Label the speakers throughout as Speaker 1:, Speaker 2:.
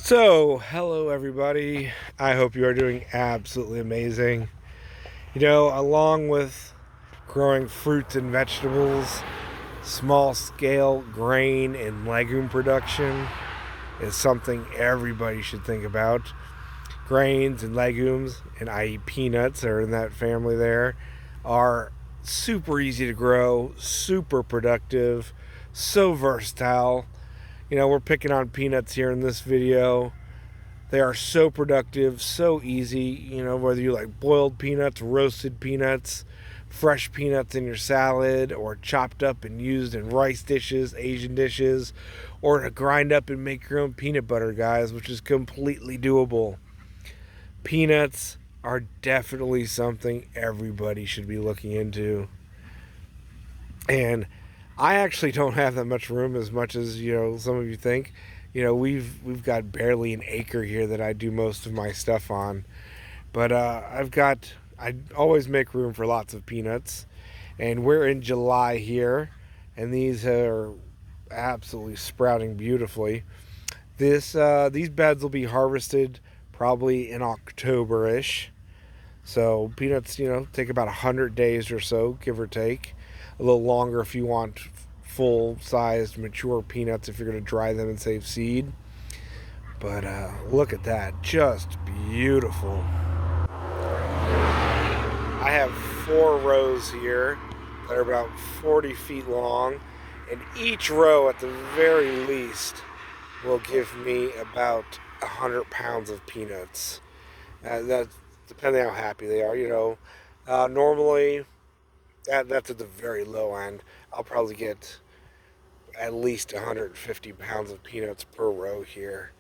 Speaker 1: So, hello everybody. I hope you are doing absolutely amazing. Along with growing fruits and vegetables, small scale grain and legume production is something everybody should think about. Grains and legumes, and i.e., peanuts, are in that family there, are super easy to grow, super productive, so versatile. We're picking on peanuts here in this video. They are so productive, so easy, whether you like boiled peanuts, roasted peanuts, fresh peanuts in your salad, or chopped up and used in rice dishes, Asian dishes, or to grind up and make your own peanut butter, guys, which is completely doable. Peanuts are definitely something everybody should be looking into. And I actually don't have that much room, as much as some of you think. We've got barely an acre here that I do most of my stuff on, but I always make room for lots of peanuts, and we're in July here, and these are absolutely sprouting beautifully. These beds will be harvested probably in October-ish. So peanuts, take about 100 days or so, give or take. A little longer if you want full-sized, mature peanuts, if you're going to dry them and save seed. But look at that, just beautiful. I have 4 rows here that are about 40 feet long, and each row, at the very least, will give me about 100 pounds of peanuts. That's depending on how happy they are. Normally, that's at the very low end. I'll probably get at least 150 pounds of peanuts per row here.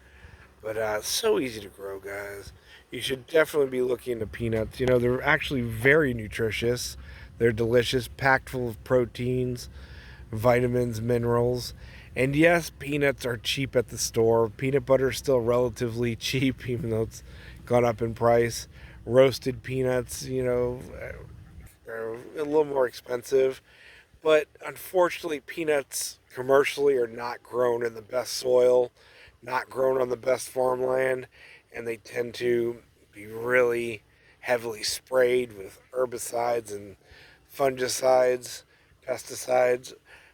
Speaker 1: But so easy to grow, guys. You should definitely be looking into peanuts. They're actually very nutritious. They're delicious, packed full of proteins, vitamins, minerals. And yes, peanuts are cheap at the store. Peanut butter is still relatively cheap, even though it's gone up in price. Roasted peanuts, are a little more expensive. But unfortunately, peanuts commercially are not grown in the best soil, not grown on the best farmland, and they tend to be really heavily sprayed with herbicides and fungicides, pesticides,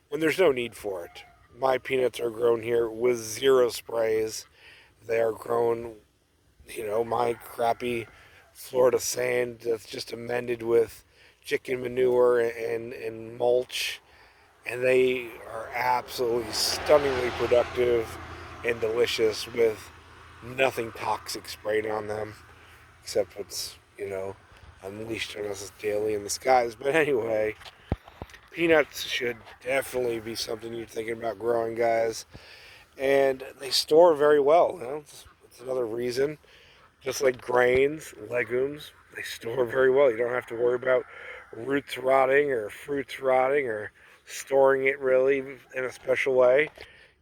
Speaker 1: when there's no need for it. My peanuts are grown here with zero sprays. They are grown, my crappy Florida sand that's just amended with chicken manure and mulch, and they are absolutely stunningly productive and delicious with nothing toxic sprayed on them except what's unleashed on us daily in the skies. But anyway, peanuts should definitely be something you're thinking about growing, guys, and they store very well. It's another reason. Just like grains, legumes, they store very well. You don't have to worry about roots rotting or fruits rotting or storing it really in a special way.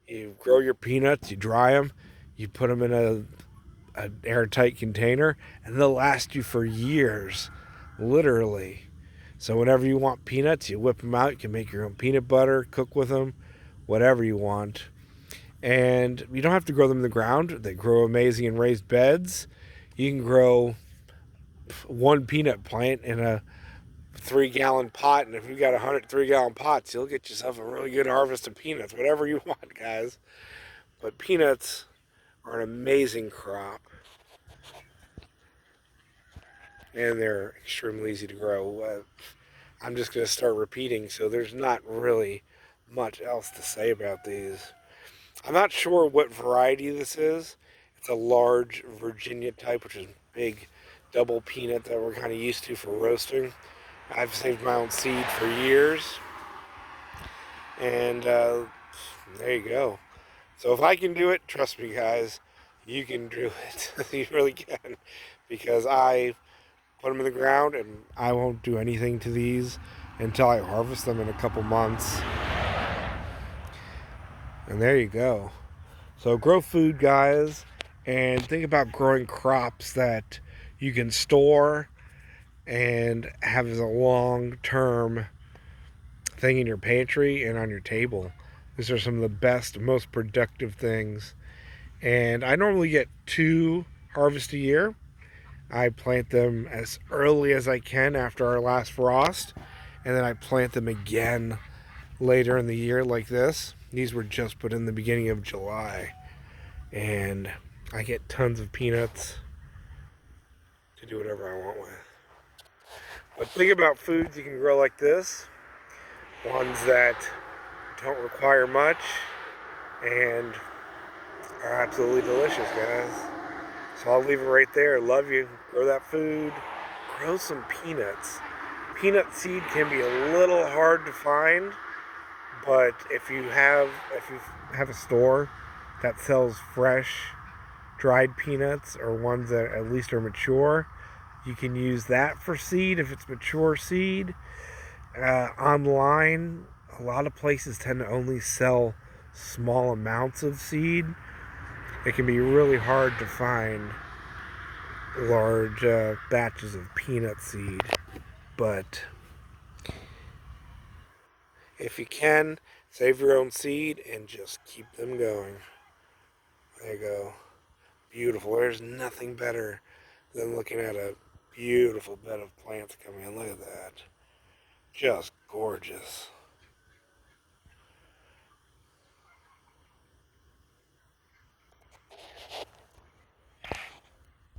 Speaker 1: You grow your peanuts, you dry them, you put them in an airtight container, and they'll last you for years, literally. So whenever you want peanuts, you whip them out. You can make your own peanut butter, cook with them, whatever you want. And you don't have to grow them in the ground. They grow amazing in raised beds. You can grow one peanut plant in a 3-gallon pot, and if you got 100 3-gallon pots, you'll get yourself a really good harvest of peanuts, whatever you want, guys. But peanuts are an amazing crop, and they're extremely easy to grow. I'm just going to start repeating, so there's not really much else to say about these. I'm not sure what variety this is. It's a large Virginia type, which is big double peanut that we're kind of used to for roasting. I've saved my own seed for years, and there you go. So if I can do it, trust me, guys, you can do it. You really can, because I put them in the ground, and I won't do anything to these until I harvest them in a couple months. And there you go. So grow food, guys, and think about growing crops that you can store and have as a long-term thing in your pantry and on your table. These are some of the best, most productive things And I normally get 2 harvests a year. I plant them as early as I can after our last frost, and then I plant them again later in the year like this. These were just put in the beginning of July, and I get tons of peanuts to do whatever I want with. But think about foods you can grow like this, ones that don't require much and are absolutely delicious, guys. So I'll leave it right there. Love you. Grow that food. Grow some peanuts. Peanut seed can be a little hard to find, but if you have a store that sells fresh dried peanuts or ones that at least are mature, you can use that for seed if it's mature seed. Online, a lot of places tend to only sell small amounts of seed. It can be really hard to find large batches of peanut seed, but if you can, save your own seed and just keep them going. There you go. Beautiful. There's nothing better than looking at a beautiful bed of plants coming in. Look at that. Just gorgeous.